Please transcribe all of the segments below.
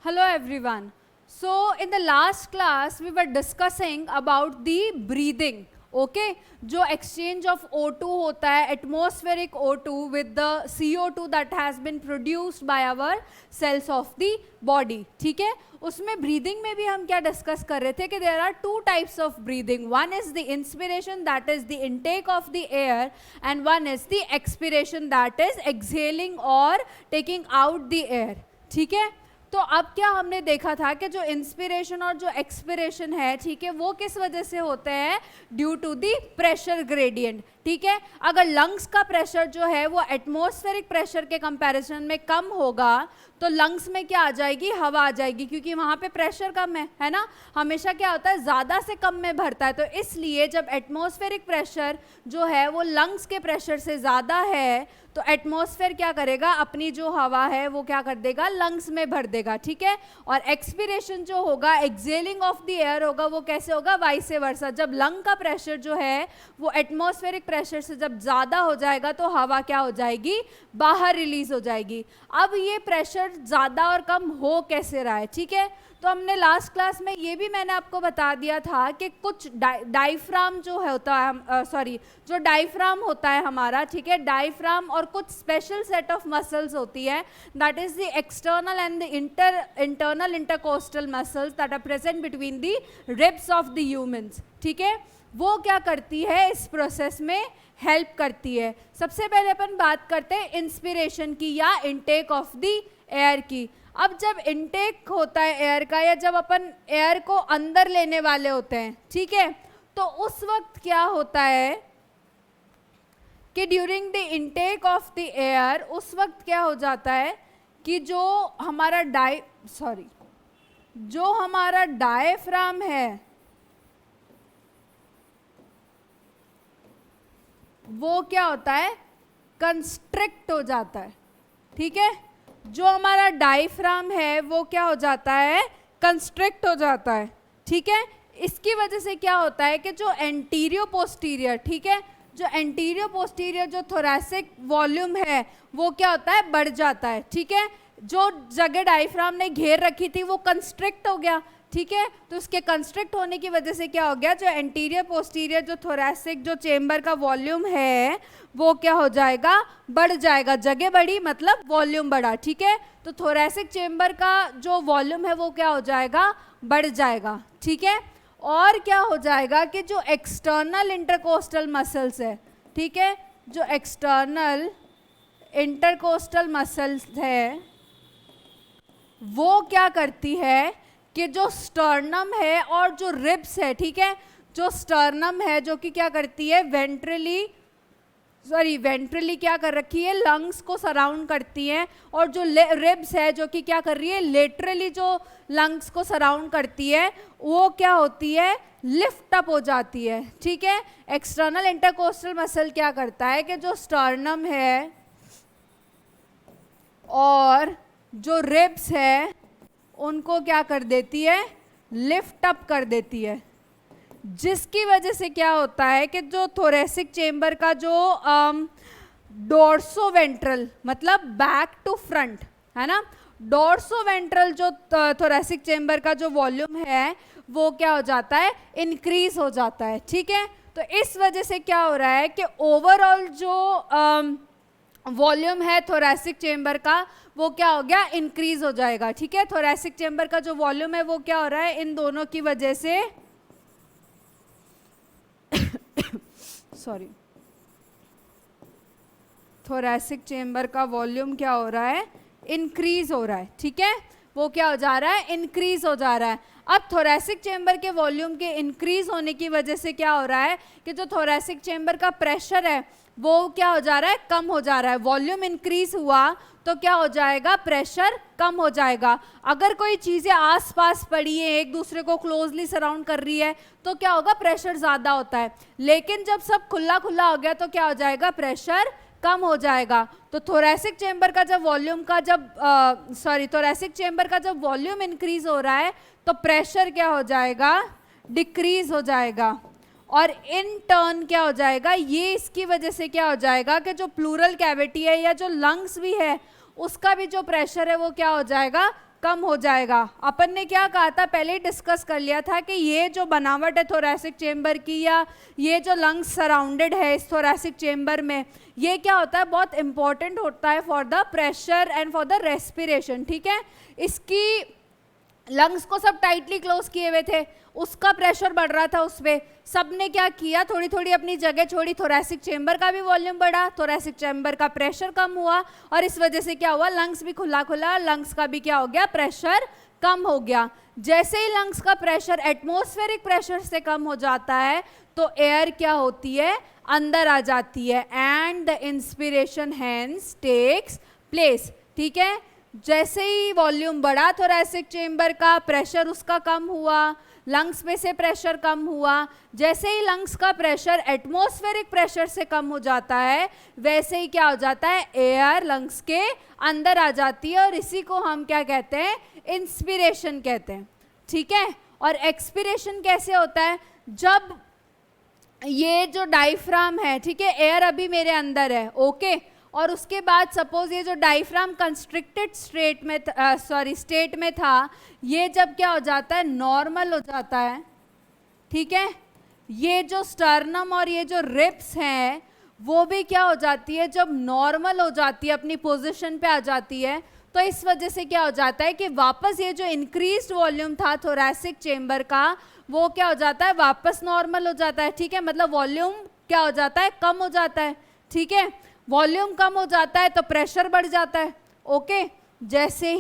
Hello everyone. So in the last class we were discussing about the breathing. Okay, जो exchange of O2 होता है atmospheric O2 with the CO2 that has been produced by our cells of the body. ठीक है, उसमें breathing में भी हम क्या discuss कर रहे थे कि there are two types of breathing. One is the inspiration, that is the intake of the air, and one is the expiration, that is exhaling or taking out the air. ठीक है, तो अब क्या हमने देखा था कि जो इंस्पिरेशन और जो एक्सपिरेशन है, ठीक है, वो किस वजह से होते हैं? Due to the pressure gradient. ठीक है, अगर लंग्स का प्रेशर जो है वो एटमॉस्फेरिक प्रेशर के कंपैरिजन में कम होगा तो लंग्स में क्या आ जाएगी? हवा आ जाएगी, क्योंकि वहाँ पे प्रेशर कम है ना. हमेशा क्या होता है? ज़्यादा से कम में भरता है. तो इसलिए जब एटमॉस्फेरिक प्रेशर जो है वो लंग्स के प्रेशर से ज़्यादा है तो एटमॉस्फेयर क्या करेगा? अपनी जो हवा है वो क्या कर देगा? लंग्स में भर देगा. ठीक है, और एक्सपिरेशन जो होगा, एक्सेलिंग ऑफ द एयर होगा, वो कैसे होगा? Vice versa. जब लंग का प्रेशर जो है वो एटमॉस्फेरिक प्रेशर से जब ज़्यादा हो जाएगा तो हवा क्या हो जाएगी? बाहर रिलीज हो जाएगी. अब ये प्रेशर ज़्यादा और कम हो कैसे रहा है? ठीक है, तो हमने लास्ट क्लास में ये भी मैंने आपको बता दिया था कि कुछ डायफ्राम जो होता है, जो डायफ्राम होता है हमारा, ठीक है, डायफ्राम और कुछ स्पेशल सेट ऑफ मसल्स होती है, that is the external and the internal intercostal muscles that are present between the ribs of the humans. ठीक है, वो क्या करती है? इस प्रोसेस में हेल्प करती है. सबसे पहले अपन बात करते हैं इंस्पिरेशन की या इनटेक ऑफ द एयर की. अब जब इनटेक होता है एयर का, या जब अपन एयर को अंदर लेने वाले होते हैं, ठीक है, तो उस वक्त क्या होता है कि during the intake of the air उस वक्त क्या हो जाता है कि जो हमारा डायफ्राम है वो क्या होता है? कंस्ट्रिक्ट हो जाता है. ठीक है, जो हमारा डायफ्राम है वो क्या हो जाता है? कंस्ट्रिक्ट हो जाता है. ठीक है, इसकी वजह से क्या होता है कि जो एंटीरियो पोस्टीरियर, ठीक है, जो एंटीरियो पोस्टीरियर जो थोरैसिक वॉल्यूम है वो क्या होता है? बढ़ जाता है. ठीक है, जो जगह डायफ्राम ने घेर रखी थी वो कंस्ट्रिक्ट हो गया. ठीक है, तो उसके कंस्ट्रिक्ट होने की वजह से क्या हो गया? जो एंटीरियर पोस्टीरियर जो थोरैसिक जो चेम्बर का वॉल्यूम है वो क्या हो जाएगा? बढ़ जाएगा. जगह बढ़ी मतलब वॉल्यूम बढ़ा. ठीक है, तो थोरैसिक चेम्बर का जो वॉल्यूम है वो क्या हो जाएगा? बढ़ जाएगा. ठीक है, और क्या हो जाएगा कि जो एक्सटर्नल इंटरकोस्टल मसल्स है, ठीक है, जो एक्सटर्नल इंटरकोस्टल मसल्स है वो क्या करती है कि जो स्टर्नम है और जो रिब्स है, ठीक है, जो स्टर्नम है जो कि क्या करती है? वेंट्रली क्या कर रखी है? लंग्स को सराउंड करती है. और जो रिब्स है जो कि क्या कर रही है? लेटरली जो लंग्स को सराउंड करती है वो क्या होती है? लिफ्ट अप हो जाती है. ठीक है, एक्सटर्नल इंटरकोस्टल मसल क्या करता है कि जो स्टर्नम है और जो रिब्स है उनको क्या कर देती है? लिफ्ट अप कर देती है. जिसकी वजह से क्या होता है कि जो थोरैसिक चेम्बर का जो डोर्सोवेंट्रल मतलब बैक टू फ्रंट है ना, डोर्सोवेंट्रल जो थोरैसिक चेम्बर का जो वॉल्यूम है वो क्या हो जाता है? इंक्रीज हो जाता है. ठीक है, तो इस वजह से क्या हो रहा है कि ओवरऑल जो वॉल्यूम है थोरैसिक चेम्बर का वो क्या हो गया? इंक्रीज हो जाएगा. ठीक है, थोरैसिक चेम्बर का जो वॉल्यूम है वो क्या हो रहा है? इन दोनों की वजह से थोरैसिक चेम्बर का वॉल्यूम क्या हो रहा है? इंक्रीज हो रहा है. ठीक है, वो क्या हो जा रहा है? इंक्रीज हो जा रहा है. अब थोरैसिक चेम्बर के वॉल्यूम के इंक्रीज होने की वजह से क्या हो रहा है कि जो थोरैसिक चेम्बर का प्रेशर है वो क्या हो जा रहा है? कम हो जा रहा है. वॉल्यूम इंक्रीज हुआ तो क्या हो जाएगा? प्रेशर कम हो जाएगा. अगर कोई चीज़ें आसपास पड़ी है, एक दूसरे को क्लोजली सराउंड कर रही है तो क्या होगा? प्रेशर ज़्यादा होता है. लेकिन जब सब खुला खुला हो गया तो क्या हो जाएगा? प्रेशर कम हो जाएगा. तो थोरैसिक चेम्बर का जब थोरैसिक चेम्बर का जब वॉल्यूम इंक्रीज हो रहा है तो प्रेशर क्या हो जाएगा? डिक्रीज हो जाएगा. और इन टर्न क्या हो जाएगा? ये इसकी वजह से क्या हो जाएगा कि जो प्लूरल कैविटी है या जो लंग्स भी है उसका भी जो प्रेशर है वो क्या हो जाएगा? कम हो जाएगा। अपन ने क्या कहा था, पहले ही डिस्कस कर लिया था कि ये जो बनावट है थोरैसिक चेम्बर की, या ये जो लंग्स सराउंडेड है इस थोरैसिक चेम्बर में, ये क्या होता है, बहुत इंपॉर्टेंट होता है for the pressure and for the respiration. ठीक है, इसकी लंग्स को सब टाइटली क्लोज किए हुए थे, उसका प्रेशर बढ़ रहा था उस पर, सबने क्या किया, थोड़ी थोड़ी अपनी जगह छोड़ी, थोरैसिक चेम्बर का भी वॉल्यूम बढ़ा, थोरैसिक चेम्बर का प्रेशर कम हुआ, और इस वजह से क्या हुआ, लंग्स भी खुला खुला, लंग्स का भी क्या हो गया, प्रेशर कम हो गया। जैसे ही लंग्स का प्रेशर एटमॉस्फेरिक प्रेशर से कम हो जाता है तो एयर क्या होती है, अंदर आ जाती है, and the inspiration hence takes place. ठीक है, जैसे ही वॉल्यूम बढ़ा थोरैसिक चेम्बर का, प्रेशर उसका कम हुआ, लंग्स में से प्रेशर कम हुआ। जैसे ही लंग्स का प्रेशर एटमॉस्फेरिक प्रेशर से कम हो जाता है, वैसे ही क्या हो जाता है, एयर लंग्स के अंदर आ जाती है, और इसी को हम क्या कहते हैं, इंस्पिरेशन कहते हैं। ठीक है, और एक्सपिरेशन कैसे होता है, जब ये जो डायफ्राम है, ठीक है, एयर अभी मेरे अंदर है, ओके, और उसके बाद सपोज ये जो डायफ्राम कंस्ट्रिक्टेड स्टेट में था, ये जब क्या हो जाता है, नॉर्मल हो जाता है। ठीक है, ये जो स्टर्नम और ये जो रिब्स हैं वो भी क्या हो जाती है, जब नॉर्मल हो जाती है, अपनी पोजीशन पे आ जाती है, तो इस वजह से क्या हो जाता है कि वापस ये जो इंक्रीज्ड वॉल्यूम था थोरैसिक चेम्बर का, वो क्या हो जाता है, वापस नॉर्मल हो जाता है। ठीक है, मतलब वॉल्यूम क्या हो जाता है, कम हो जाता है। ठीक है, वॉल्यूम कम हो जाता है तो प्रेशर बढ़ जाता है। ओके, जैसे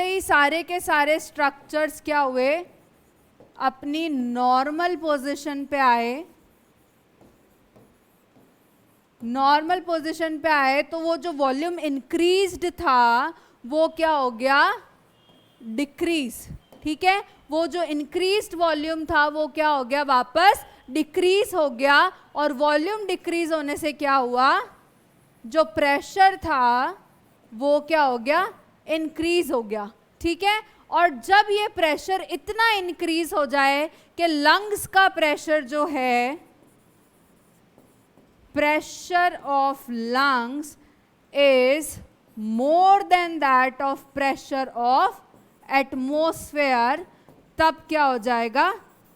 ही सारे के सारे स्ट्रक्चर्स क्या हुए, अपनी नॉर्मल पोजीशन पे आए, नॉर्मल पोजीशन पे आए, तो वो जो वॉल्यूम इंक्रीज्ड था वो क्या हो गया, डिक्रीज। ठीक है, वो जो इंक्रीज्ड वॉल्यूम था वो क्या हो गया, वापस डिक्रीज हो गया, और वॉल्यूम डिक्रीज होने से क्या हुआ, जो प्रेशर था वो क्या हो गया, इंक्रीज हो गया। ठीक है, और जब ये प्रेशर इतना इंक्रीज हो जाए कि लंग्स का प्रेशर जो है, pressure of lungs is more than that of pressure of atmosphere, तब क्या हो जाएगा,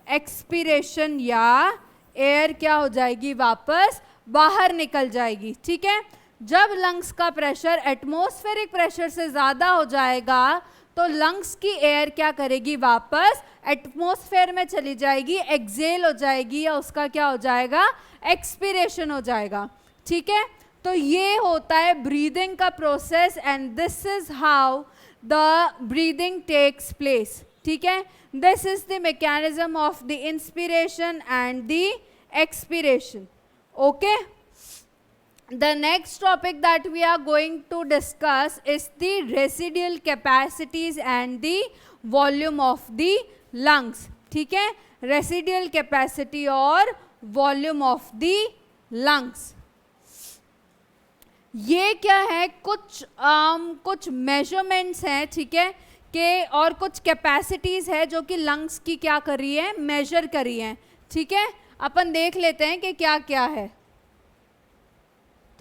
एक्सपिरेशन, या एयर क्या हो जाएगी, वापस बाहर निकल जाएगी। ठीक है, जब लंग्स का प्रेशर एटमॉस्फेरिक प्रेशर से ज़्यादा हो जाएगा तो लंग्स की एयर क्या करेगी, वापस एटमॉस्फेयर में चली जाएगी, एक्सेल हो जाएगी, या उसका क्या हो जाएगा, एक्सपिरेशन हो जाएगा। ठीक है, तो ये होता है ब्रीदिंग का process, and this is how the breathing takes place. ठीक है, this is the mechanism of the inspiration and the expiration. Okay, the next topic that we are going to discuss is the residual capacities and the volume of the lungs. ठीक है, residual capacity और volume of the lungs, ये क्या है, कुछ measurements हैं। ठीक है, के और कुछ कैपेसिटीज है जो कि लंग्स की क्या कर रही है, मेजर कर रही है। ठीक है, अपन देख लेते हैं कि क्या क्या है,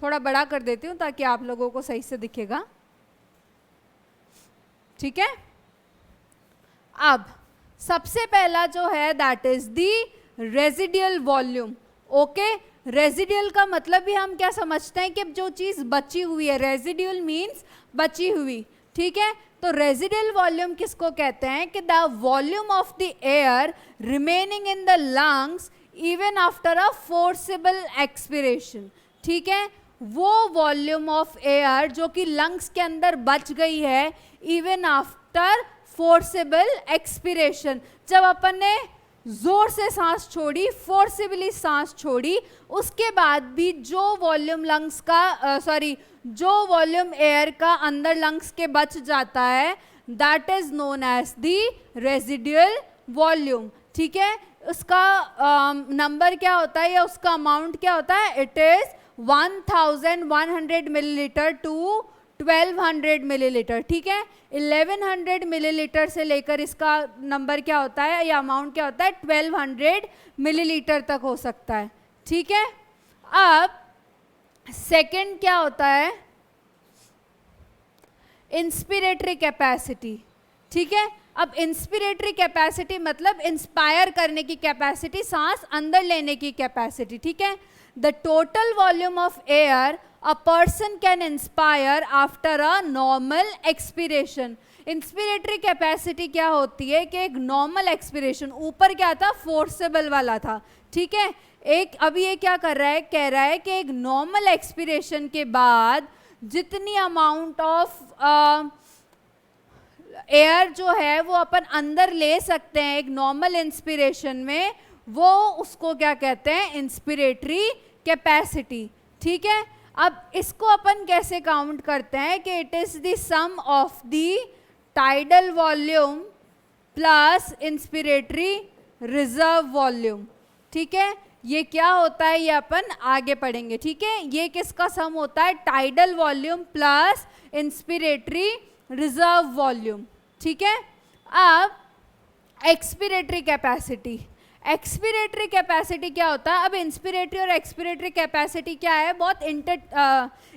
थोड़ा बड़ा कर देती हूँ ताकि आप लोगों को सही से दिखेगा। ठीक है, अब सबसे पहला जो है that is the residual volume. Okay, residual का मतलब भी हम क्या समझते हैं कि जो चीज बची हुई है, रेजिडियल मीन्स बची हुई। ठीक है, तो रेजिडियल वॉल्यूम किसको कहते हैं, कि the volume of the air remaining in the lungs even after a forcible expiration. ठीक है, वो वॉल्यूम ऑफ एयर जो कि लंग्स के अंदर बच गई है इवन आफ्टर फोर्सिबल एक्सपिरेशन, जब अपन ने जोर से सांस छोड़ी, फोर्सिबली सांस छोड़ी, उसके बाद भी जो वॉल्यूम लंग्स का जो वॉल्यूम एयर का अंदर लंग्स के बच जाता है, that is known as the residual volume. ठीक है, उसका नंबर क्या होता है या उसका अमाउंट क्या होता है, it is 1100 millilitre to 1200 millilitre. ठीक है, 1100 मिलीलीटर से लेकर इसका नंबर क्या होता है या अमाउंट क्या होता है, 1200 मिलीलीटर तक हो सकता है। ठीक है, अब सेकंड क्या होता है, इंस्पिरेटरी कैपेसिटी, ठीक है। अब इंस्पिरेटरी कैपेसिटी मतलब इंस्पायर करने की कैपेसिटी, सांस अंदर लेने की कैपेसिटी, ठीक है। The total volume of air a person can inspire after a normal expiration. Inspiratory capacity क्या होती है कि एक नॉर्मल एक्सपिरेशन, ऊपर क्या था, फोर्सेबल वाला था, ठीक है। एक अभी ये क्या कर रहा है, कह रहा है कि एक नॉर्मल एक्सपिरेशन के बाद जितनी अमाउंट ऑफ एयर जो है वो अपन अंदर ले सकते हैं एक नॉर्मल इंस्पिरेशन में, वो उसको क्या कहते हैं, इंस्पिरेटरी कैपेसिटी, ठीक है। अब इसको अपन कैसे काउंट करते हैं कि it is the sum of the tidal volume plus inspiratory reserve volume, ठीक है। ये क्या होता है ये अपन आगे पढ़ेंगे, ठीक है। ये किसका सम होता है, tidal volume plus inspiratory reserve volume, ठीक है। अब एक्सपिरेटरी कैपेसिटी, एक्सपिरेटरी कैपेसिटी क्या होता है, अब इंस्पिरेटरी और एक्सपिरेटरी कैपेसिटी क्या है, बहुत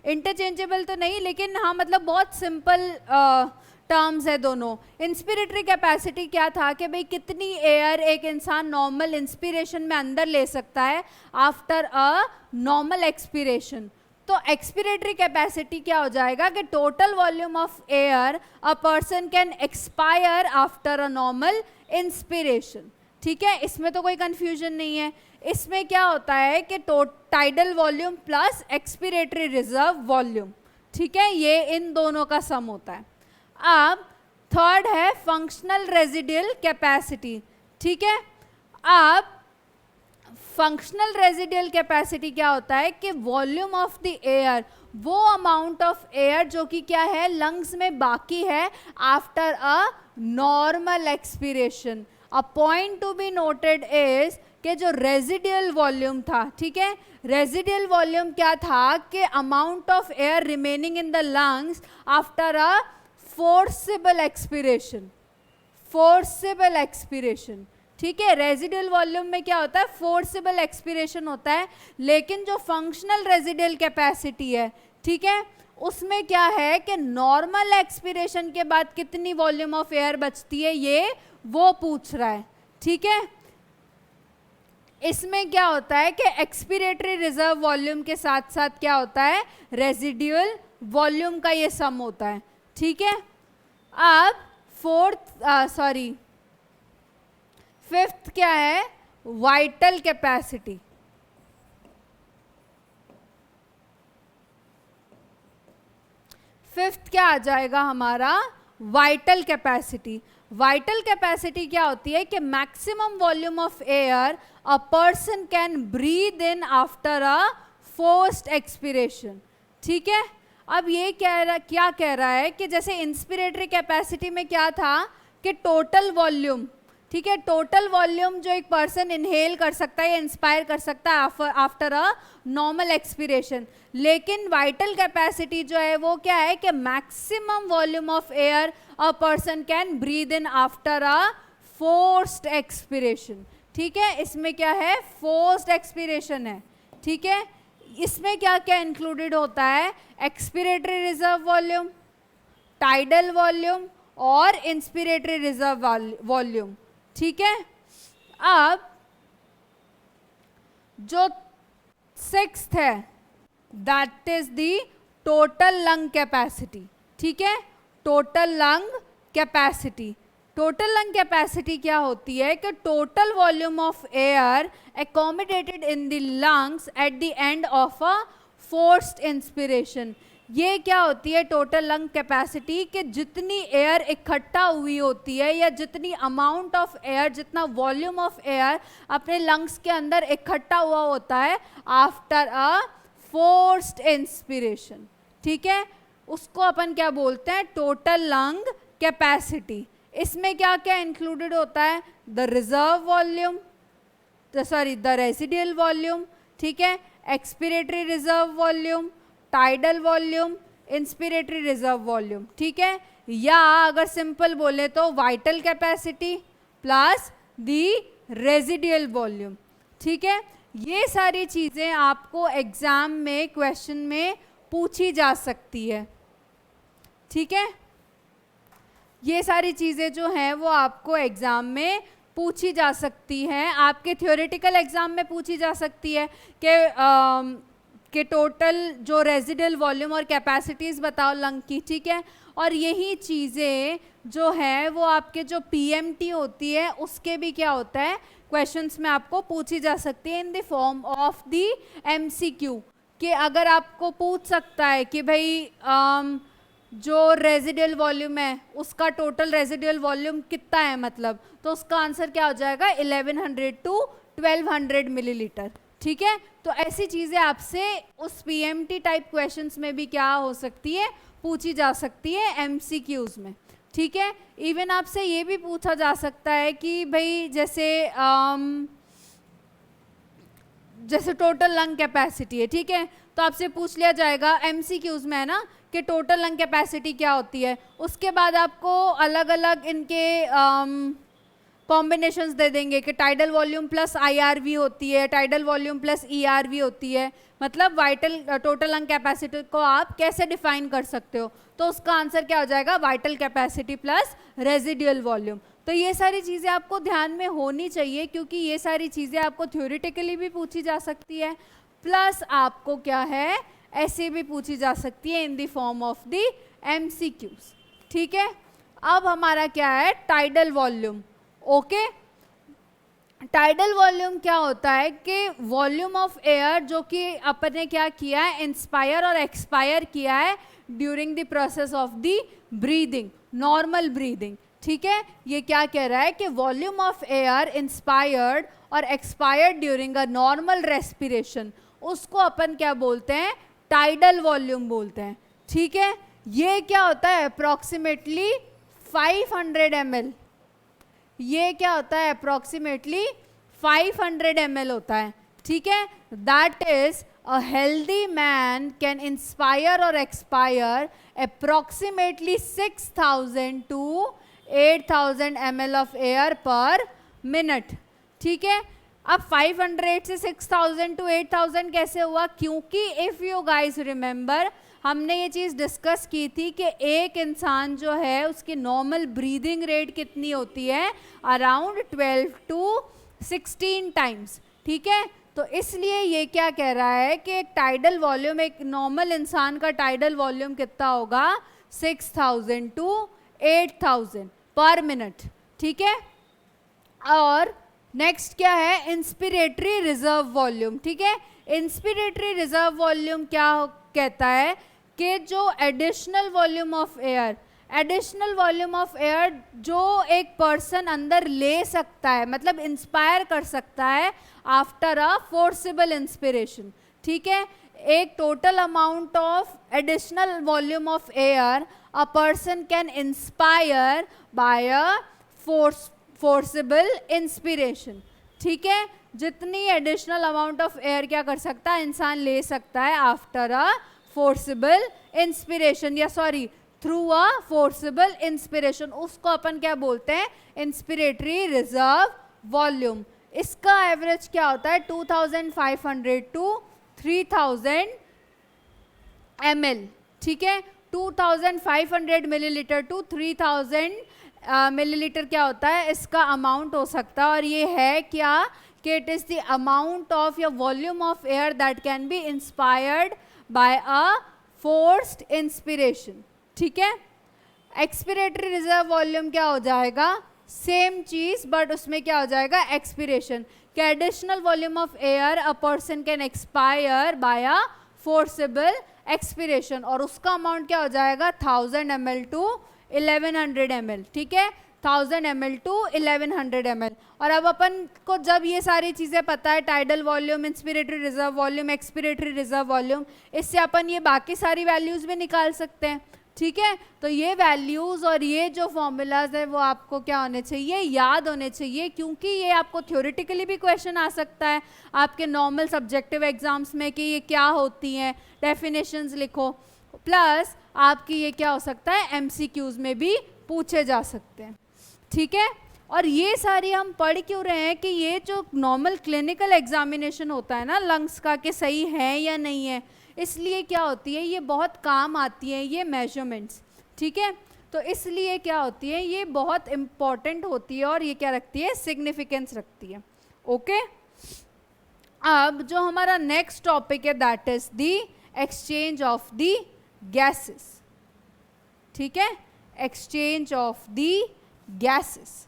इंटरचेंजेबल तो नहीं, लेकिन हाँ मतलब बहुत सिंपल टर्म्स है दोनों। इंस्पिरेटरी कैपेसिटी क्या था कि भाई कितनी एयर एक इंसान नॉर्मल इंस्पिरेशन में अंदर ले सकता है आफ्टर अ नॉर्मल एक्सपिरेशन। तो एक्सपिरेटरी कैपेसिटी क्या हो जाएगा कि total volume of air a person can expire after a normal inspiration, ठीक है। इसमें तो कोई कंफ्यूजन नहीं है। इसमें क्या होता है कि tidal volume plus expiratory reserve volume, ठीक है, ये इन दोनों का सम होता है। अब थर्ड है फंक्शनल रेजिडियल कैपेसिटी, ठीक है। अब फंक्शनल रेजिडियल कैपेसिटी क्या होता है कि वॉल्यूम ऑफ द एयर, वो अमाउंट ऑफ एयर जो कि क्या है लंग्स में बाकी है after a normal expiration. A point to be noted is कि जो रेजिडियल वॉल्यूम था, ठीक है, रेजिडियल वॉल्यूम क्या था कि amount of air remaining in the lungs after a forcible expiration, forcible expiration, ठीक है। रेजिडियल वॉल्यूम में क्या होता है, फोर्सेबल एक्सपिरेशन होता है, लेकिन जो फंक्शनल रेजिडियल कैपेसिटी है, ठीक है, उसमें क्या है कि नॉर्मल एक्सपिरेशन के बाद कितनी वॉल्यूम ऑफ एयर बचती है ये वो पूछ रहा है, ठीक है। इसमें क्या होता है कि एक्सपिरेटरी रिजर्व वॉल्यूम के साथ साथ क्या होता है, रेजिडियल वॉल्यूम का ये सम होता है, ठीक है। अब फिफ्थ क्या है, वाइटल कैपेसिटी। फिफ्थ क्या आ जाएगा हमारा, वाइटल कैपेसिटी। वाइटल कैपेसिटी क्या होती है कि maximum volume of air a person can breathe in after a forced expiration, ठीक है। अब ये क्या कह रहा है कि जैसे इंस्पिरेटरी कैपेसिटी में क्या था कि टोटल वॉल्यूम, ठीक है, टोटल वॉल्यूम जो एक पर्सन इनहेल कर सकता है या इंस्पायर कर सकता है आफ्टर अ नॉर्मल एक्सपिरेशन, लेकिन वाइटल कैपेसिटी जो है वो क्या है कि maximum volume of air a person can breathe in after a forced expiration, ठीक है। इसमें क्या है, फोर्स्ड एक्सपिरेशन है, ठीक है। इसमें क्या क्या इंक्लूडेड होता है, expiratory reserve volume, tidal volume और इंस्पिरेटरी रिजर्व वॉल्यूम, ठीक है। अब जो सिक्स्थ है that is the total lung capacity, ठीक है, total lung capacity. Total lung capacity क्या होती है कि total volume of air accommodated in the lungs at the end of a forced inspiration। ये क्या होती है टोटल लंग कैपेसिटी, कि जितनी एयर इकट्ठा हुई होती है या जितनी अमाउंट ऑफ एयर, जितना वॉल्यूम ऑफ एयर अपने लंग्स के अंदर इकट्ठा हुआ होता है आफ्टर अ फोर्स्ड इंस्पिरेशन, ठीक है, उसको अपन क्या बोलते हैं, टोटल लंग कैपेसिटी। इसमें क्या क्या इंक्लूडेड होता है, the reserve volume, the residual volume, ठीक है, expiratory reserve volume, tidal volume, inspiratory reserve volume, ठीक है। या अगर सिंपल बोले तो वाइटल कैपेसिटी प्लस दी रेसिडियल वॉल्यूम, ठीक है। ये सारी चीज़ें आपको एग्जाम में क्वेश्चन में पूछी जा सकती है, ठीक है। ये सारी चीज़ें जो हैं वो आपको एग्ज़ाम में पूछी जा सकती हैं, आपके थ्योरेटिकल एग्ज़ाम में पूछी जा सकती है कि टोटल जो रेजिडुअल वॉल्यूम और कैपेसिटीज़ बताओ लंग की, ठीक है। और यही चीज़ें जो है वो आपके जो पीएमटी होती है उसके भी क्या होता है, क्वेश्चंस में आपको पूछी जा सकती है in the form of the MCQ. कि अगर आपको पूछ सकता है कि भाई जो रेजिडुअल वॉल्यूम है उसका टोटल रेजिडुअल वॉल्यूम कितना है, मतलब तो उसका आंसर क्या हो जाएगा 1100 टू 1200 मिलीलीटर, ठीक है। तो ऐसी चीज़ें आपसे उस पीएमटी टाइप क्वेश्चंस में भी क्या हो सकती है, पूछी जा सकती है एमसीक्यूज में, ठीक है। इवन आपसे ये भी पूछा जा सकता है कि भाई जैसे टोटल लंग कैपेसिटी है, ठीक है, तो आपसे पूछ लिया जाएगा एमसीक्यूज में, है ना, कि टोटल लंग कैपेसिटी क्या होती है। उसके बाद आपको अलग अलग इनके कॉम्बिनेशंस दे देंगे कि टाइडल वॉल्यूम प्लस आईआरवी होती है, टाइडल वॉल्यूम प्लस ईआरवी होती है, मतलब वाइटल टोटल लंग कैपेसिटी को आप कैसे डिफाइन कर सकते हो, तो उसका आंसर क्या हो जाएगा, vital capacity plus residual volume. तो ये सारी चीज़ें आपको ध्यान में होनी चाहिए, क्योंकि ये सारी चीज़ें आपको थ्योरेटिकली भी पूछी जा सकती है, प्लस आपको क्या है ऐसे भी पूछी जा सकती है in the form of the MCQs, ठीक है। अब हमारा क्या है, tidal volume. Okay, tidal volume क्या होता है कि वॉल्यूम ऑफ एयर जो कि अपन ने क्या किया है, इंस्पायर और एक्सपायर किया है during the process of the breathing, normal breathing, ठीक है। ये क्या कह रहा है कि वॉल्यूम ऑफ एयर इंस्पायर्ड और expired during a normal respiration, उसको अपन क्या बोलते हैं, टाइडल वॉल्यूम बोलते हैं, ठीक है। ये क्या होता है, अप्रॉक्सीमेटली 500 ml, ये क्या होता है, अप्रॉक्सीमेटली 500 ml होता है, ठीक है। That is a healthy man can inspire और expire approximately 6000 to 8000 ml of air per minute, ठीक है। अब 500 से 6000 टू 8000 कैसे हुआ, क्योंकि इफ यू गाइस रिमेंबर हमने ये चीज़ डिस्कस की थी कि एक इंसान जो है उसकी नॉर्मल ब्रीदिंग रेट कितनी होती है, अराउंड 12 टू 16 टाइम्स, ठीक है। तो इसलिए ये क्या कह रहा है कि एक टाइडल वॉल्यूम, एक नॉर्मल इंसान का टाइडल वॉल्यूम कितना होगा, 6000 टू 8000 पर मिनट, ठीक है। और नेक्स्ट क्या है, इंस्पिरेटरी रिजर्व वॉल्यूम, ठीक है। इंस्पिरेटरी रिजर्व वॉल्यूम क्या कहता है कि जो additional volume of air, additional volume of air जो एक पर्सन अंदर ले सकता है, मतलब इंस्पायर कर सकता है आफ्टर अ फोर्सिबल इंस्पिरेशन, ठीक है। एक total amount of additional volume of air a person can inspire by a forcible inspiration, ठीक है। जितनी एडिशनल अमाउंट ऑफ एयर क्या कर सकता है, इंसान ले सकता है आफ्टर अ फोर्सिबल इंस्पिरेशन, या sorry through a forcible inspiration, उसको अपन क्या बोलते हैं, इंस्पिरेटरी रिजर्व वॉल्यूम। इसका एवरेज क्या होता है, 2500 टू 3000 ml, ठीक है। 2500 मिलीलीटर टू 3000 मिलीलीटर क्या होता है, इसका अमाउंट हो सकता है। और ये है क्या कि it is the amount of या volume of air that can be inspired by a forced inspiration, ठीक है। एक्सपिरेटरी रिजर्व वॉल्यूम क्या हो जाएगा, सेम चीज बट उसमें क्या हो जाएगा, एक्सपिरेशन, कि additional volume of air a person can expire by a forcible expiration, और उसका अमाउंट क्या हो जाएगा 1000 ml टू 1100 ml, ठीक है। 1000 ml टू 1100 ml। और अब अपन को जब ये सारी चीज़ें पता है, tidal volume, inspiratory reserve volume, expiratory reserve volume, इससे अपन ये बाकी सारी वैल्यूज़ भी निकाल सकते हैं, ठीक है। तो ये वैल्यूज़ और ये जो फॉर्मूलाज है वो आपको क्या होने चाहिए, याद होने चाहिए, क्योंकि ये आपको थ्योरेटिकली भी क्वेश्चन आ सकता है आपके नॉर्मल सब्जेक्टिव एग्जाम्स में कि ये क्या होती हैं, डेफिनेशंस लिखो, प्लस आपकी ये क्या हो सकता है, एमसीक्यूज में भी पूछे जा सकते हैं, ठीक है। और ये सारी हम पढ़ क्यों रहे हैं कि ये जो नॉर्मल क्लिनिकल एग्जामिनेशन होता है ना लंग्स का, कि सही है या नहीं है, इसलिए क्या होती है, ये बहुत काम आती है ये मेजरमेंट्स, ठीक है, तो इसलिए क्या होती है, ये बहुत इंपॉर्टेंट होती है और ये क्या रखती है, सिग्निफिकेंस रखती है। ओके, अब जो हमारा नेक्स्ट टॉपिक है that is the exchange of the gases. ठीक है, एक्सचेंज ऑफ द गैसेस।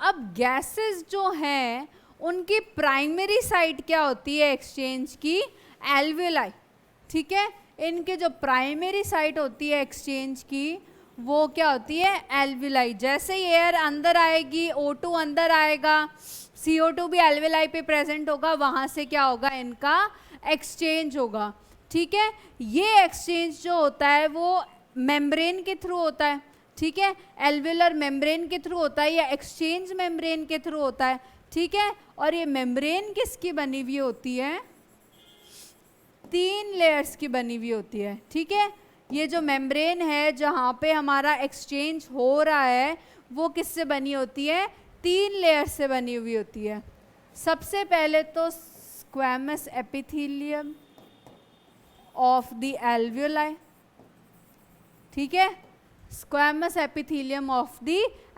अब गैसेस जो हैं उनकी प्राइमरी साइट क्या होती है एक्सचेंज की, एल्वियोलाई। ठीक है, इनके जो प्राइमरी साइट होती है एक्सचेंज की वो क्या होती है, एल्वियोलाई। जैसे ही एयर अंदर आएगी, O2 अंदर आएगा, CO2 भी एल्वियोलाई पे प्रेजेंट होगा, वहां से क्या होगा, इनका एक्सचेंज होगा। ठीक है, ये एक्सचेंज जो होता है वो मेम्ब्रेन के थ्रू होता है। ठीक है, एल्वियोलर मेम्ब्रेन के थ्रू होता है या एक्सचेंज मेम्ब्रेन के थ्रू होता है। ठीक है, और ये मेम्ब्रेन किसकी बनी हुई होती है, 3 लेयर्स की बनी हुई होती है। ठीक है, ये जो मेम्ब्रेन है जहाँ पे हमारा एक्सचेंज हो रहा है वो किससे बनी होती है, 3 लेयर से बनी हुई होती है। सबसे पहले तो squamous epithelium of the alveoli. ठीक है, squamous epithelium of the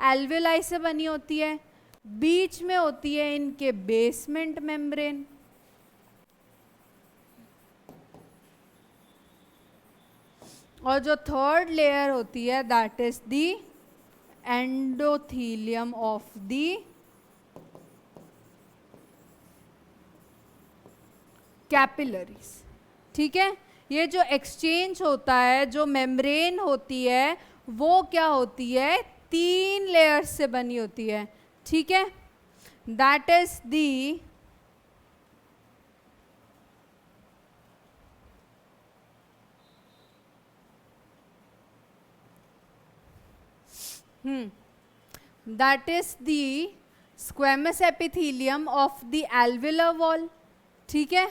alveoli से बनी होती है। बीच में होती है इनके बेसमेंट मेम्ब्रेन, और जो थर्ड लेयर होती है that is the endothelium of the capillaries. ठीक है, ये जो एक्सचेंज होता है, जो मेम्ब्रेन होती है वो क्या होती है, 3 लेयर्स से बनी होती है। ठीक है, that is the that is the squamous epithelium of the alveolar wall। ठीक है,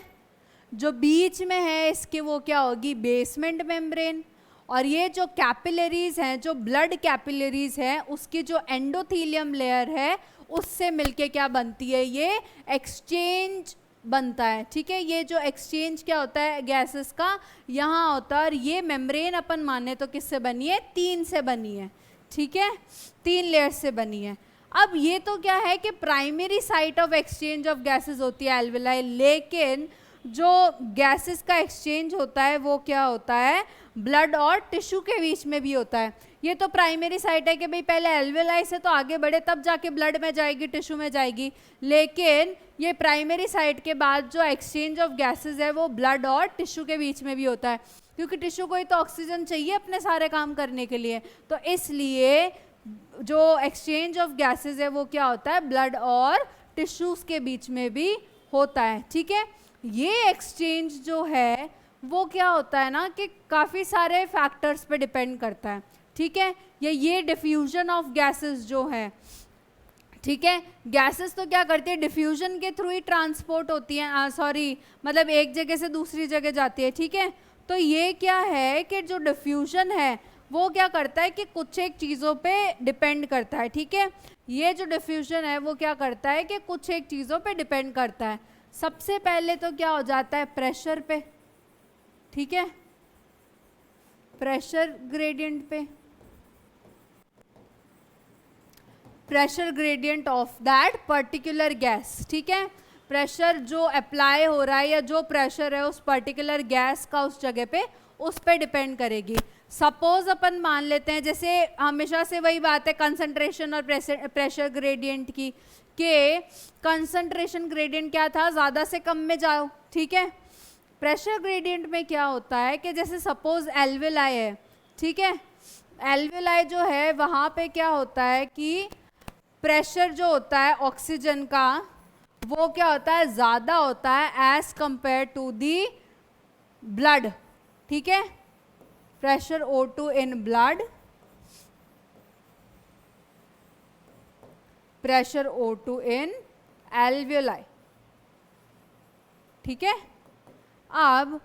जो बीच में है इसके वो क्या होगी, बेसमेंट मेम्ब्रेन। और ये जो कैपिलरीज हैं, जो ब्लड कैपिलरीज हैं, उसकी जो एंडोथेलियम लेयर है उससे मिलके क्या बनती है, ये एक्सचेंज बनता है। ठीक है, ये जो एक्सचेंज क्या होता है गैसेस का, यहाँ होता है। और ये मेम्ब्रेन अपन माने तो किससे बनी है, 3 से बनी है। ठीक है, 3 लेयर से बनी है। अब ये तो क्या है कि primary site of exchange of gases होती है एल्वियोलाई, लेकिन जो गैसेस का एक्सचेंज होता है वो क्या होता है, ब्लड और टिश्यू के बीच में भी होता है। ये तो प्राइमरी साइट है कि भाई पहले एल्वियोलाई से तो आगे बढ़े तब जाके ब्लड में जाएगी, टिश्यू में जाएगी। लेकिन ये प्राइमरी साइट के बाद जो एक्सचेंज ऑफ गैसेस है वो ब्लड और टिश्यू के बीच में भी होता है, क्योंकि टिश्यू को ही तो ऑक्सीजन चाहिए अपने सारे काम करने के लिए। तो इसलिए जो एक्सचेंज ऑफ गैसेस है वो क्या होता है, ब्लड और टिश्यूज के बीच में भी होता है। ठीक है, ये एक्सचेंज जो है वो क्या होता है ना कि काफ़ी सारे फैक्टर्स पे डिपेंड करता है। ठीक है, ये डिफ्यूजन ऑफ गैसेस जो है, ठीक है, गैसेस तो क्या करती है, डिफ्यूजन के थ्रू ही ट्रांसपोर्ट होती है, सॉरी मतलब एक जगह से दूसरी जगह जाती है। ठीक है, तो ये क्या है कि जो डिफ्यूजन है वो क्या करता है कि कुछ एक चीज़ों पे डिपेंड करता है। ठीक है, ये जो डिफ्यूजन है वो क्या करता है कि कुछ एक चीज़ों पे डिपेंड करता है। सबसे पहले तो क्या हो जाता है, प्रेशर पे। ठीक है, प्रेशर ग्रेडियंट पे, pressure gradient of that particular gas. ठीक है, प्रेशर जो अप्लाई हो रहा है या जो प्रेशर है उस पर्टिकुलर गैस का उस जगह पे, उस पे डिपेंड करेगी। सपोज अपन मान लेते हैं, जैसे हमेशा से वही बात है कंसंट्रेशन और प्रेशर ग्रेडियंट की, कि कंसंट्रेशन ग्रेडियंट क्या था, ज़्यादा से कम में जाओ। ठीक है, प्रेशर ग्रेडियंट में क्या होता है कि जैसे सपोज एल्वियोलाई है। ठीक है, एल्वियोलाई जो है वहाँ पे क्या होता है कि प्रेशर जो होता है ऑक्सीजन का वो क्या होता है, ज़्यादा होता है as compared to the blood. ठीक है, pressure O2 in blood, pressure O2 in alveoli. ठीक है, अब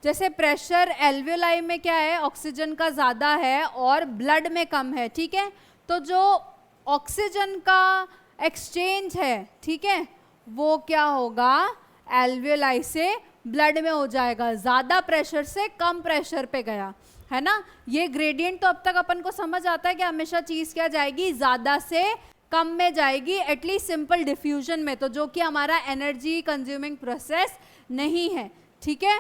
जैसे प्रेशर एल्वियोलाई में क्या है, ऑक्सीजन का ज़्यादा है और ब्लड में कम है, ठीक है। तो जो ऑक्सीजन का एक्सचेंज है, ठीक है, वो क्या होगा, एल्वियोलाई से ब्लड में हो जाएगा, ज़्यादा प्रेशर से कम प्रेशर पे गया, है ना। ये ग्रेडियंट तो अब तक अपन को समझ आता है कि हमेशा चीज़ क्या जाएगी, ज़्यादा से कम में जाएगी, एटलीस्ट सिंपल डिफ्यूजन में, तो जो कि हमारा एनर्जी कंज्यूमिंग प्रोसेस नहीं है, ठीक है।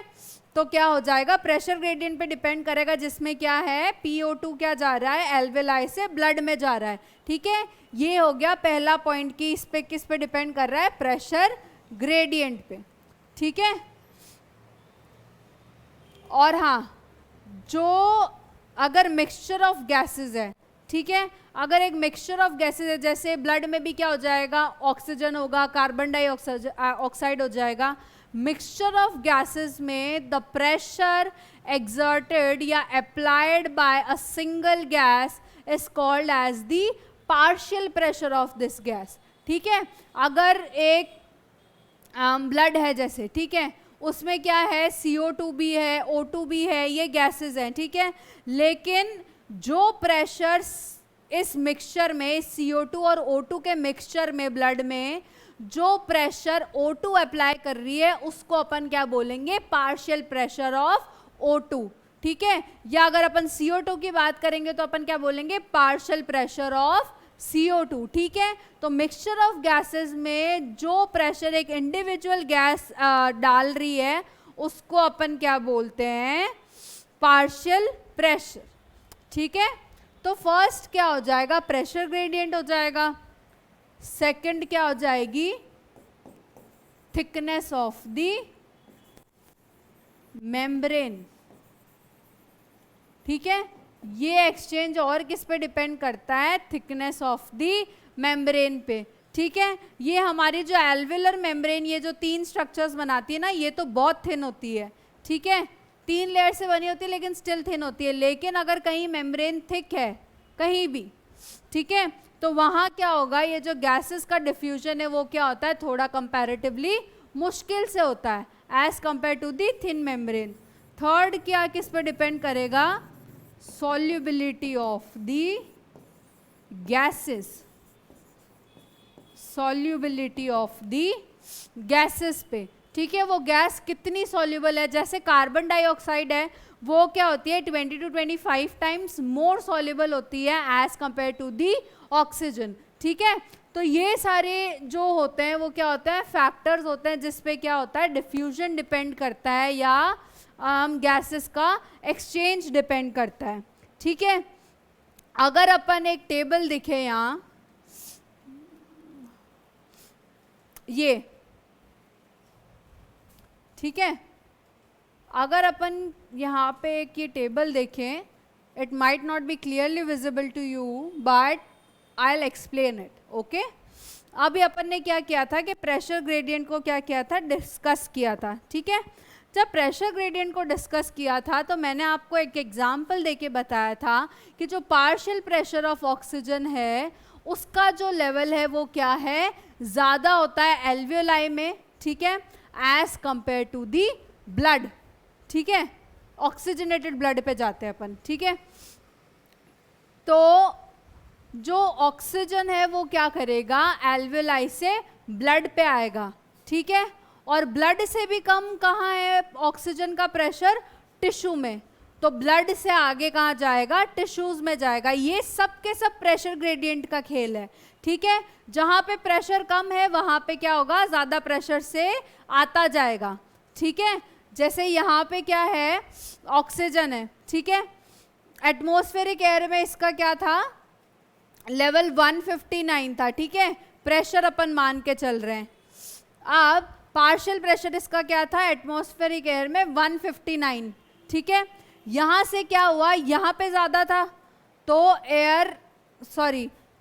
तो क्या हो जाएगा, प्रेशर ग्रेडियंट पे डिपेंड करेगा, जिसमें क्या है, PO2 क्या जा रहा है, एल्वियोलाई से ब्लड में जा रहा है, ठीक है। ये हो गया पहला पॉइंट कि इस पे किस पे डिपेंड कर रहा है, प्रेशर ग्रेडियंट पे, ठीक है। और हाँ, जो अगर मिक्सचर ऑफ गैसेस है, ठीक है, अगर एक मिक्सचर ऑफ गैसेस है, जैसे ब्लड में भी क्या हो जाएगा, ऑक्सीजन होगा, कार्बन डाइऑक्साइड हो जाएगा, मिक्सचर ऑफ गैसेस में द प्रेशर exerted या applied by a single gas is called as the partial pressure of this gas, ठीक है। अगर एक ब्लड है जैसे, ठीक है, उसमें क्या है, CO2 भी है, O2 भी है, ये गैसेस हैं, ठीक है, लेकिन जो प्रेशर इस मिक्सचर में, CO2 और O2 के मिक्सचर में ब्लड में जो प्रेशर O2 अप्लाई कर रही है, उसको अपन क्या बोलेंगे, पार्शियल प्रेशर ऑफ O2, ठीक है। या अगर अपन CO2 की बात करेंगे तो अपन क्या बोलेंगे, पार्शियल प्रेशर ऑफ CO2, ठीक है। तो मिक्सचर ऑफ गैसेस में जो प्रेशर एक इंडिविजुअल गैस डाल रही है, उसको अपन क्या बोलते हैं, पार्शियल प्रेशर, ठीक है। तो फर्स्ट क्या हो जाएगा, प्रेशर ग्रेडियंट हो जाएगा, सेकंड क्या हो जाएगी, थिकनेस ऑफ द मेम्ब्रेन, ठीक है। ये एक्सचेंज और किस पे डिपेंड करता है, थिकनेस ऑफ द मेम्ब्रेन पे, ठीक है। ये हमारी जो एल्विलर मेम्ब्रेन, ये जो 3 स्ट्रक्चर्स बनाती है ना, ये तो बहुत थिन होती है, ठीक है, 3 लेयर से बनी होती है, लेकिन स्टिल थिन होती है। लेकिन अगर कहीं मेम्ब्रेन थिक है कहीं भी, ठीक है, तो वहाँ क्या होगा, ये जो गैसेस का डिफ्यूजन है वो क्या होता है, थोड़ा कंपैरेटिवली मुश्किल से होता है as compared to the thin membrane. Third क्या किस पे डिपेंड करेगा, solubility of the gases, solubility of the gases पे, ठीक है। वो गैस कितनी सॉल्युबल है, जैसे कार्बन डाइऑक्साइड है, वो क्या होती है 20 to 25 टाइम्स मोर सॉल्युबल होती है as compared to the oxygen, ठीक है। तो ये सारे जो होते हैं वो क्या होते हैं, फैक्टर्स होते हैं जिसपे क्या होता है, डिफ्यूजन डिपेंड करता है या गैसेस का एक्सचेंज डिपेंड करता है, ठीक है। अगर अपन एक टेबल दिखे यहाँ, ये, ठीक है, अगर अपन यहाँ पे एक ये टेबल देखें, it might not be clearly visible to you but I will explain it, okay. अभी अपन ने क्या किया था कि प्रेशर ग्रेडियंट को क्या किया था, डिस्कस किया था, ठीक है। जब प्रेशर ग्रेडियंट को डिस्कस किया था तो मैंने आपको एक एग्जाम्पल देके बताया था कि जो पार्शियल प्रेशर ऑफ ऑक्सीजन है उसका जो लेवल है वो क्या है, ज़्यादा होता है एल्वियोलाई में, ठीक है, as compared to the blood, ठीक है, ऑक्सीजनेटेड ब्लड पे जाते हैं अपन, ठीक है। तो जो ऑक्सीजन है वो क्या करेगा, एल्वियोलाई से ब्लड पे आएगा, ठीक है, और ब्लड से भी कम कहाँ है ऑक्सीजन का प्रेशर, टिश्यू में, तो ब्लड से आगे कहाँ जाएगा, टिश्यूज में जाएगा। ये सब के सब प्रेशर ग्रेडियंट का खेल है, ठीक है। जहाँ पे प्रेशर कम है वहाँ पे क्या होगा, ज़्यादा प्रेशर से आता जाएगा, ठीक है। जैसे यहाँ पे क्या है, ऑक्सीजन है, ठीक है, एटमॉस्फेरिक एयर में इसका क्या था, लेवल 159 था, ठीक है, प्रेशर अपन मान के चल रहे हैं। अब पार्शियल प्रेशर इसका क्या था, एटमॉस्फेरिक एयर में 159, ठीक है। यहाँ से क्या हुआ, यहाँ पे ज़्यादा था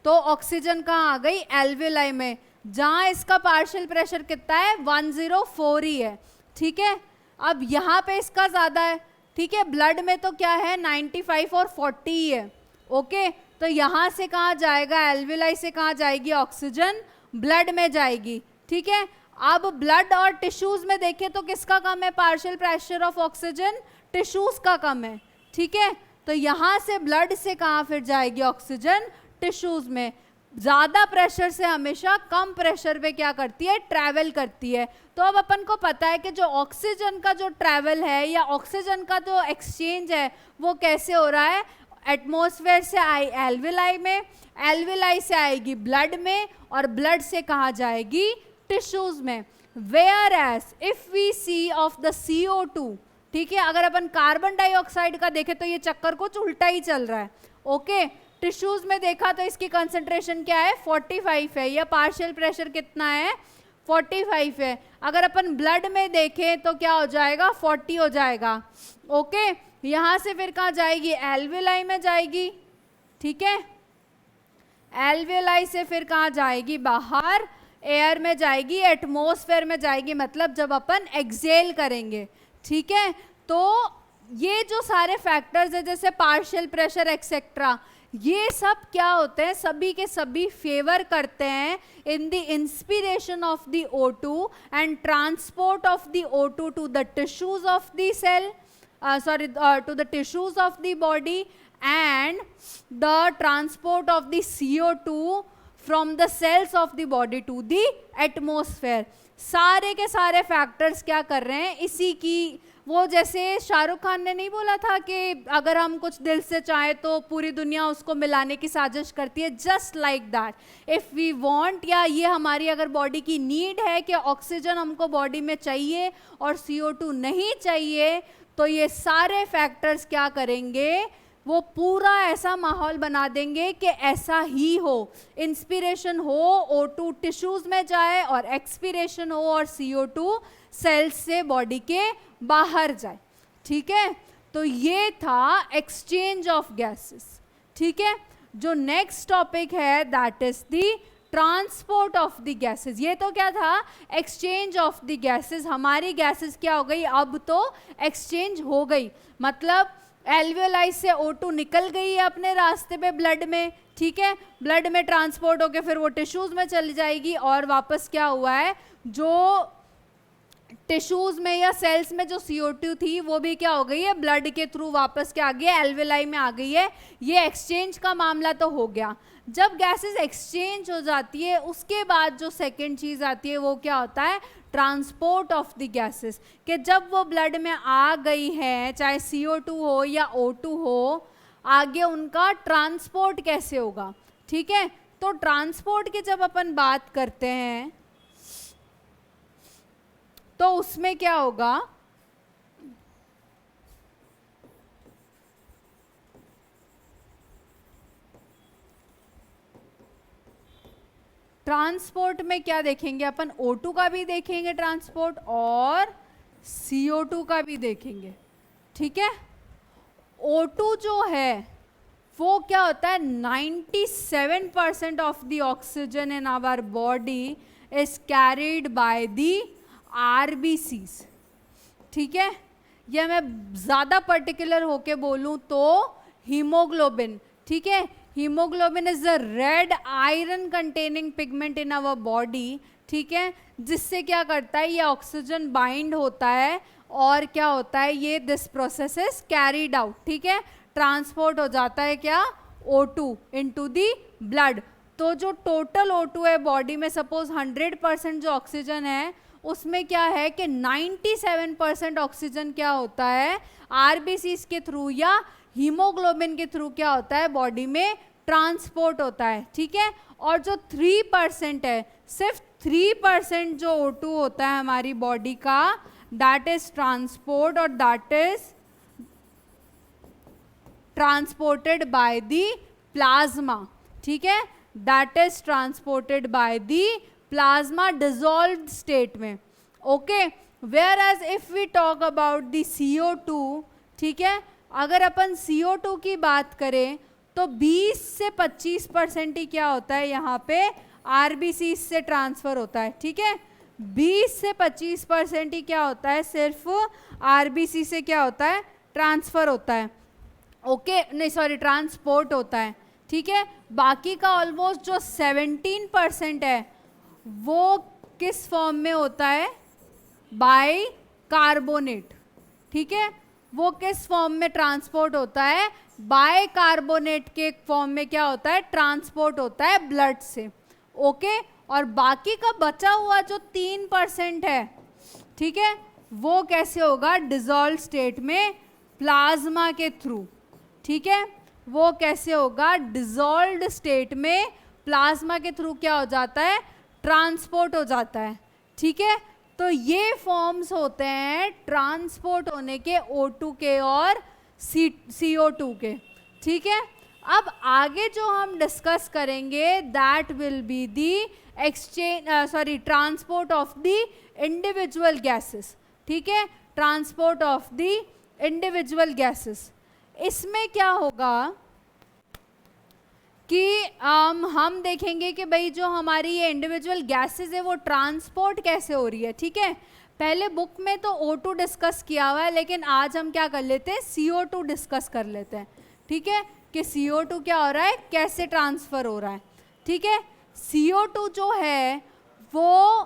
तो ऑक्सीजन कहाँ आ गई, एल्वियोलाई में, जहाँ इसका पार्शियल प्रेशर कितना है, 104 ही है, ठीक है। अब यहाँ पे इसका ज़्यादा है, ठीक है, ब्लड में तो क्या है 95 और 40 ही है, ओके। तो यहाँ से कहाँ जाएगा, एल्वियोलाई से कहाँ जाएगी ऑक्सीजन, ब्लड में जाएगी, ठीक है। अब ब्लड और टिश्यूज में देखें तो किसका कम है partial pressure of oxygen, tissues का कम है, ठीक है। तो यहां से ब्लड से कहां फिर जाएगी ऑक्सीजन, टिश्यूज में। ज्यादा प्रेशर से हमेशा कम प्रेशर पे क्या करती है, ट्रैवल करती है। तो अब अपन को पता है कि जो ऑक्सीजन का जो ट्रैवल है या ऑक्सीजन का जो एक्सचेंज है वो कैसे हो रहा है, एटमॉस्फेयर से आई एल्विलाई में, एल्विलाई से आएगी ब्लड में, और ब्लड से कहाँ जाएगी, टिश्यूज में। Whereas if we see of the CO2, ठीक है, अगर अपन कार्बन डाइऑक्साइड का देखें तो ये चक्कर कुछ उल्टा ही चल रहा है, ओके। टिश्यूज में देखा तो इसकी कंसंट्रेशन क्या है, 45 है, या पार्शियल प्रेशर कितना है, 45 है। अगर अपन ब्लड में देखें तो क्या हो जाएगा, 40 हो जाएगा, ओके। यहां से फिर कहाँ जाएगी, एल्विलाई में जाएगी, ठीक है। एल्विलाई से फिर कहाँ जाएगी, बाहर एयर में जाएगी, एटमॉस्फेयर में जाएगी, मतलब जब अपन एक्सहेल करेंगे, ठीक है। तो ये जो सारे फैक्टर्स है जैसे पार्शियल प्रेशर एक्सेट्रा, ये सब क्या होते हैं, सभी के सभी फेवर करते हैं in the inspiration of the O2 and transport of the O2 to the tissues of the cell, to the tissues of the body, and the transport of the CO2 from the cells of the body to the atmosphere. सारे के सारे factors क्या कर रहे हैं, इसी की, वो जैसे शाहरुख खान ने नहीं बोला था कि अगर हम कुछ दिल से चाहें तो पूरी दुनिया उसको मिलाने की साजिश करती है, just like that if we want, या ये हमारी अगर बॉडी की नीड है कि ऑक्सीजन हमको बॉडी में चाहिए और CO2 नहीं चाहिए, तो ये सारे फैक्टर्स क्या करेंगे, वो पूरा ऐसा माहौल बना देंगे कि ऐसा ही हो, इंस्पिरेशन हो, O2 टिश्यूज में जाए और एक्सपिरेशन हो और CO2 सेल्स से बॉडी के बाहर जाए, ठीक है। तो ये था एक्सचेंज ऑफ गैसेस, ठीक है। जो नेक्स्ट टॉपिक है that is the transport of the gases. ये तो क्या था, एक्सचेंज ऑफ द गैसेस। हमारी गैसेस क्या हो गई, अब तो एक्सचेंज हो गई, मतलब एल्वियोलाई से O2 निकल गई है अपने रास्ते पे ब्लड में, ठीक है। ब्लड में ट्रांसपोर्ट होके फिर वो टिश्यूज में चली जाएगी, और वापस क्या हुआ है, जो टिश्यूज में या सेल्स में जो CO2 थी वो भी क्या हो गई है, ब्लड के थ्रू वापस क्या आ गई है, एल्वियोलाई में आ गई है। ये एक्सचेंज का मामला तो हो गया। जब गैसेस एक्सचेंज हो जाती है उसके बाद जो सेकेंड चीज आती है वो क्या होता है, ट्रांसपोर्ट ऑफ द गैसेस, कि जब वो ब्लड में आ गई है, चाहे CO2 हो या O2 हो, आगे उनका ट्रांसपोर्ट कैसे होगा, ठीक है। तो ट्रांसपोर्ट की जब अपन बात करते हैं तो उसमें क्या होगा, ट्रांसपोर्ट में क्या देखेंगे अपन, O2 का भी देखेंगे ट्रांसपोर्ट और CO2 का भी देखेंगे, ठीक है। O2 जो है वो क्या होता है, 97% of the oxygen in our body is carried by the RBCs, ठीक है। या मैं ज़्यादा पर्टिकुलर होके बोलूँ तो हीमोग्लोबिन, ठीक है। Haemoglobin is the red iron containing pigment in our body, ठीक है, जिससे क्या करता है, ये ऑक्सीजन बाइंड होता है और क्या होता है, ये this process is carried out, ठीक है। ट्रांसपोर्ट हो जाता है क्या, O2 इनटू द ब्लड। तो जो टोटल O2 है बॉडी में, सपोज 100% जो ऑक्सीजन है उसमें क्या है कि 97% ऑक्सीजन क्या होता है, RBCs के थ्रू या हीमोग्लोबिन के थ्रू क्या होता है, बॉडी में ट्रांसपोर्ट होता है, ठीक है। और जो 3% है, सिर्फ 3% जो O2 होता है हमारी बॉडी का, दैट इज ट्रांसपोर्ट, और that is transported by the plasma, ठीक है। That is transported by the plasma dissolved state में, okay. Whereas if we talk about the CO2, ठीक है, अगर अपन CO2 की बात करें तो 20 से 25% ही क्या होता है यहाँ पे, RBC से ट्रांसफर होता है, ठीक है। 20 से 25% ही क्या होता है, सिर्फ RBC से क्या होता है, ट्रांसफर होता है, ओके, नहीं सॉरी, ट्रांसपोर्ट होता है, ठीक है। बाकी का ऑलमोस्ट जो 17% है वो किस फॉर्म में होता है? बाय कार्बोनेट, ठीक है, वो किस फॉर्म में ट्रांसपोर्ट होता है? बाय कार्बोनेट के फॉर्म में क्या होता है? ट्रांसपोर्ट होता है ब्लड से, ओके। और बाकी का बचा हुआ जो 3% है, ठीक है, वो कैसे होगा? डिसॉल्व स्टेट में प्लाज्मा के थ्रू, ठीक है, वो कैसे होगा? डिसॉल्व्ड स्टेट में प्लाज्मा के थ्रू क्या हो जाता है? ट्रांसपोर्ट हो जाता है, ठीक है। तो ये फॉर्म्स होते हैं ट्रांसपोर्ट होने के O2 के और CO2 के, ठीक है। अब आगे जो हम डिस्कस करेंगे that will be the transport of the individual gases, ठीक है, transport of the individual gases. इसमें क्या होगा कि हम देखेंगे कि भाई जो हमारी ये इंडिविजुअल गैसेस है वो ट्रांसपोर्ट कैसे हो रही है, ठीक है। पहले बुक में तो O2 डिस्कस किया हुआ है, लेकिन आज हम क्या कर लेते हैं? CO2 डिस्कस कर लेते हैं, ठीक है, कि CO2 क्या हो रहा है, कैसे ट्रांसफर हो रहा है, ठीक है। CO2 जो है वो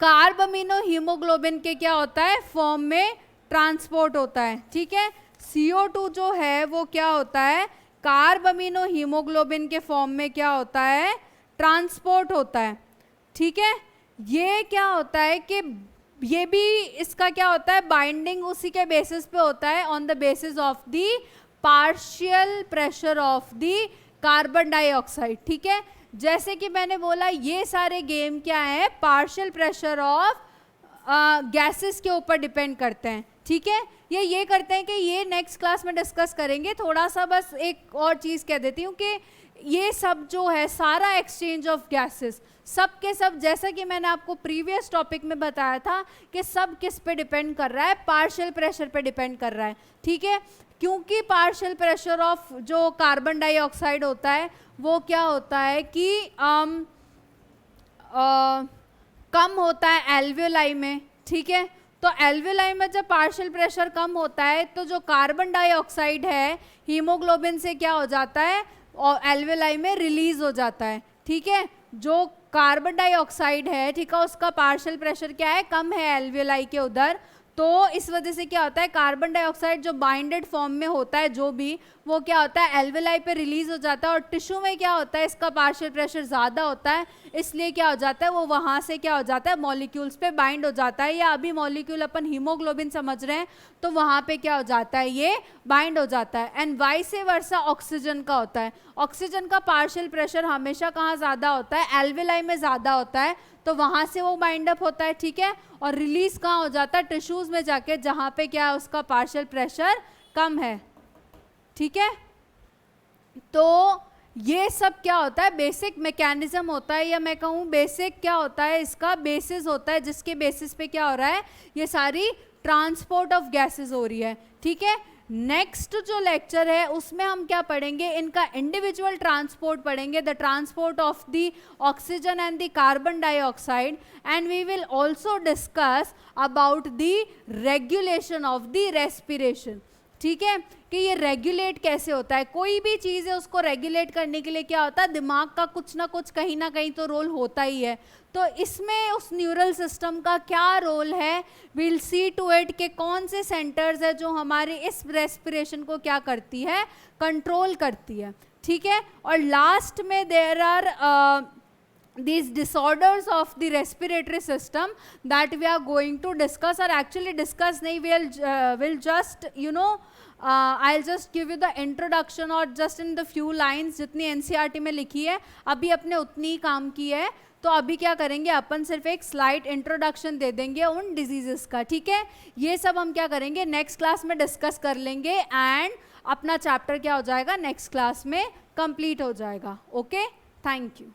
कार्बमिनो हीमोग्लोबिन के क्या होता है? फॉर्म में ट्रांसपोर्ट होता है, ठीक है। CO2 जो है वो क्या होता है? कार्बमिनो हीमोग्लोबिन के फॉर्म में क्या होता है? ट्रांसपोर्ट होता है, ठीक है। ये क्या होता है कि ये भी इसका क्या होता है? बाइंडिंग उसी के बेसिस पे होता है, on the basis of the partial pressure of the carbon dioxide, ठीक है। जैसे कि मैंने बोला ये सारे गेम क्या है? पार्शियल प्रेशर ऑफ गैसेस के ऊपर डिपेंड करते हैं, ठीक है। ये करते हैं कि ये नेक्स्ट क्लास में डिस्कस करेंगे। थोड़ा सा बस एक और चीज़ कह देती हूँ कि ये सब जो है सारा एक्सचेंज ऑफ गैसेस सब के सब, जैसा कि मैंने आपको प्रीवियस टॉपिक में बताया था कि सब किस पे डिपेंड कर रहा है? पार्शियल प्रेशर पे डिपेंड कर रहा है, ठीक है। क्योंकि पार्शियल प्रेशर ऑफ जो कार्बन डाइऑक्साइड होता है वो क्या होता है कि कम होता है एल्वियोलाई में, ठीक है। तो एल्वियोलाई में जब पार्शियल प्रेशर कम होता है तो जो कार्बन डाइऑक्साइड है हीमोग्लोबिन से क्या हो जाता है? और एल्वियोलाई में रिलीज हो जाता है, ठीक है। जो कार्बन डाइऑक्साइड है, ठीक है, उसका पार्शियल प्रेशर क्या है? कम है एल्वियोलाई के उधर। तो इस वजह से क्या होता है? कार्बन डाइऑक्साइड जो बाइंडेड फॉर्म में होता है जो भी, वो क्या होता है? एल्वियोलाई पे रिलीज हो जाता है। और टिश्यू में क्या होता है? इसका पार्शियल प्रेशर ज़्यादा होता है, इसलिए क्या हो जाता है? वो वहाँ से क्या हो जाता है? मॉलिक्यूल्स पे बाइंड हो जाता है। या अभी मॉलिक्यूल अपन हीमोग्लोबिन समझ रहे हैं तो वहाँ पे क्या हो जाता है? ये बाइंड हो जाता है। एंड वाइस वर्सा ऑक्सीजन का होता है। ऑक्सीजन का पार्शियल प्रेशर हमेशा कहाँ ज़्यादा होता है? एल्वियोलाई में ज़्यादा होता है, तो वहाँ से वो बाइंड अप होता है, ठीक है। और रिलीज कहाँ हो जाता है? टिश्यूज में जाके, जहाँ पे क्या है? उसका पार्शियल प्रेशर कम है, ठीक है। तो ये सब क्या होता है? बेसिक मैकेनिज्म होता है, या मैं कहूँ बेसिक क्या होता है? इसका बेसिस होता है, जिसके बेसिस पे क्या हो रहा है? ये सारी ट्रांसपोर्ट ऑफ गैसेस हो रही है, ठीक है। नेक्स्ट जो लेक्चर है उसमें हम क्या पढ़ेंगे? इनका इंडिविजुअल ट्रांसपोर्ट पढ़ेंगे, the transport of the oxygen and the carbon dioxide. And we will also discuss about the regulation of the respiration, ठीक है, कि ये रेगुलेट कैसे होता है। कोई भी चीज़ है उसको रेगुलेट करने के लिए क्या होता है? दिमाग का कुछ ना कुछ कहीं ना कहीं तो रोल होता ही है। तो इसमें उस न्यूरल सिस्टम का क्या रोल है? विल सी टू इट के कौन से सेंटर्स है जो हमारे इस रेस्पिरेशन को क्या करती है? कंट्रोल करती है, ठीक है। और लास्ट में there are these disorders of the respiratory system that we are going to discuss, or actually discuss nahi, we'll just I'll just give you the introduction or just in the few lines जितनी NCERT में लिखी है अभी अपने उतनी ही काम की है। तो अभी क्या करेंगे अपन? सिर्फ एक स्लाइड इंट्रोडक्शन दे देंगे उन डिजीजेस का, ठीक है। ये सब हम क्या करेंगे? नेक्स्ट क्लास में डिस्कस कर लेंगे एंड अपना चैप्टर क्या हो जाएगा? नेक्स्ट क्लास में कंप्लीट हो जाएगा। Okay, thank you.